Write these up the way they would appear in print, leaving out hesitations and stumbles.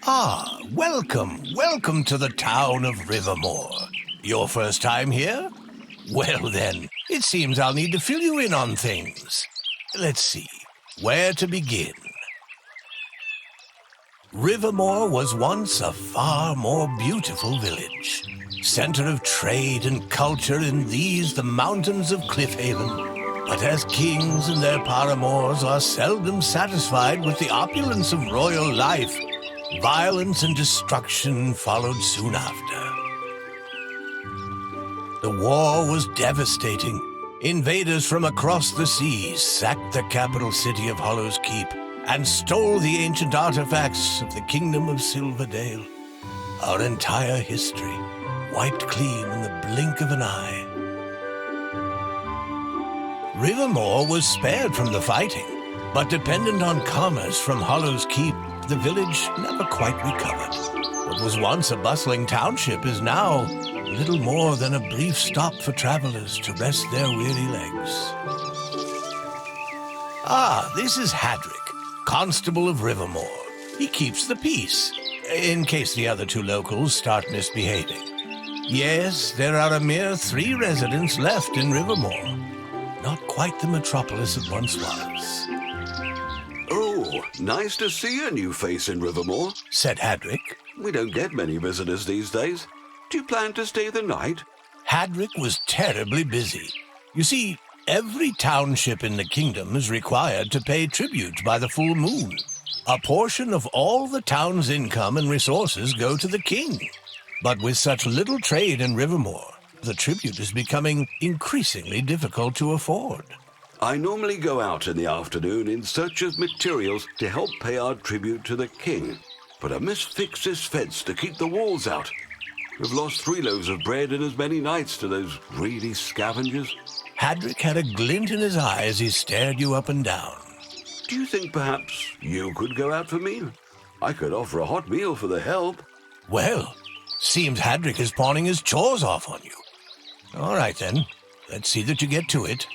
Welcome to the town of Rivermore. Your first time here? Well then, it seems I'll need to fill you in on things. Let's see, where to begin? Rivermore was once a far more beautiful village, center of trade and culture in these, the mountains of Cliffhaven. But as kings and their paramours are seldom satisfied with the opulence of royal life, violence and destruction followed soon after. The war was devastating. Invaders from across the seas sacked the capital city of Hollow's Keep and stole the ancient artifacts of the kingdom of Silverdale. Our entire history wiped clean in the blink of an eye. Rivermore was spared from the fighting, but dependent on commerce from Hollow's Keep, the village never quite recovered. What was once a bustling township is now little more than a brief stop for travelers to rest their weary legs. This is Hadrick, Constable of Rivermore. He keeps the peace, in case the other two locals start misbehaving. Yes, there are a mere 3 residents left in Rivermore. Not quite the metropolis it once was. Oh, nice to see a new face in Rivermore, said Hadrick. We don't get many visitors these days. Do you plan to stay the night? Hadrick was terribly busy. You see, every township in the kingdom is required to pay tribute by the full moon. A portion of all the town's income and resources go to the king. But with such little trade in Rivermore, the tribute is becoming increasingly difficult to afford. I normally go out in the afternoon in search of materials to help pay our tribute to the king. But I must fix this fence to keep the wolves out. We've lost 3 loaves of bread and as many nights to those greedy scavengers. Hadrick had a glint in his eye as he stared you up and down. Do you think perhaps you could go out for me? I could offer a hot meal for the help. Well, seems Hadrick is pawning his chores off on you. All right then, let's see that you get to it.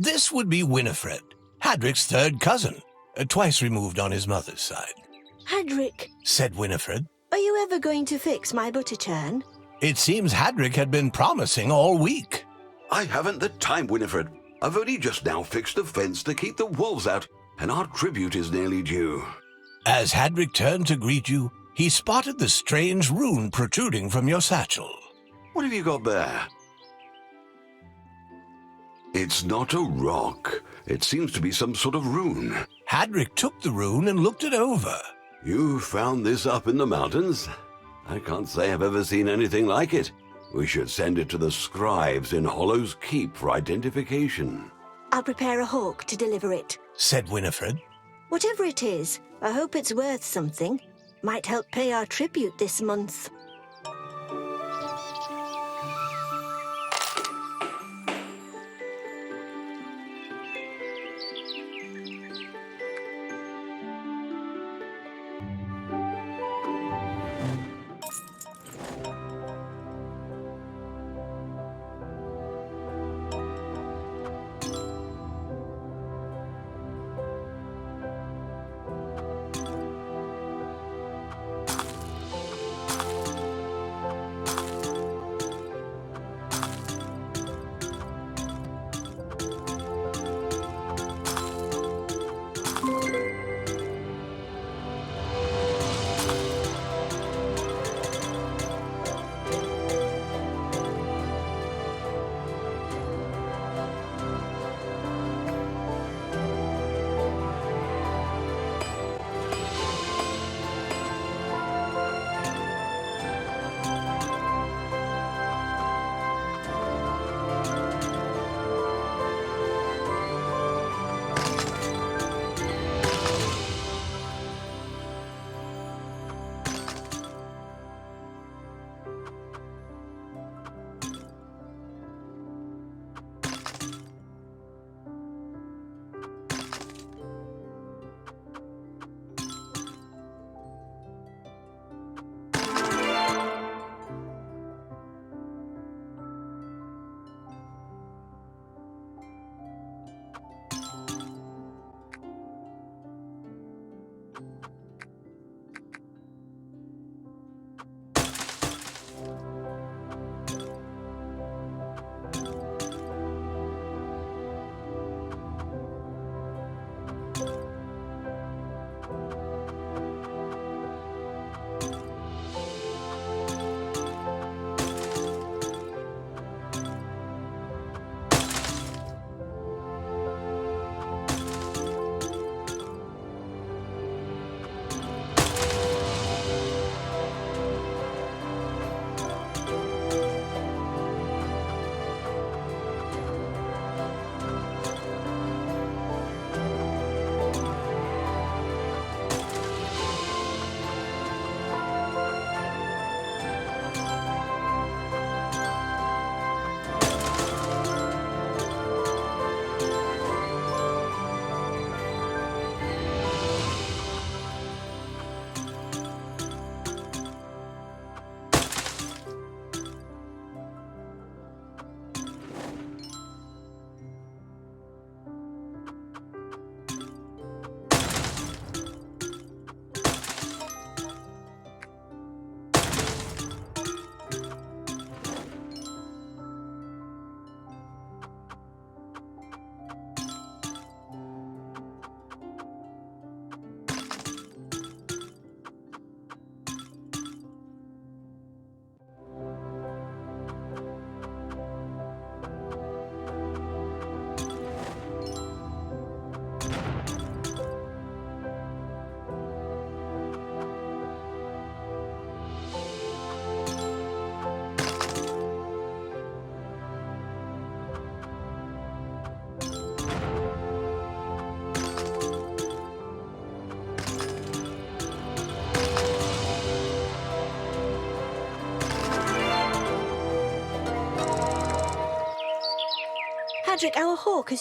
This would be Winifred, Hadrick's 3rd cousin, twice removed on his mother's side. Hadrick, said Winifred. Are you ever going to fix my butter churn? It seems Hadrick had been promising all week. I haven't the time, Winifred. I've only just now fixed the fence to keep the wolves out, and our tribute is nearly due. As Hadrick turned to greet you, he spotted the strange rune protruding from your satchel. What have you got there? It's not a rock. It seems to be some sort of rune. Hadrick took the rune and looked it over. You found this up in the mountains? I can't say I've ever seen anything like it. We should send it to the scribes in Hollow's Keep for identification. I'll prepare a hawk to deliver it. Said Winifred. Whatever it is, I hope it's worth something. Might help pay our tribute this month. Hadrick, our hawk has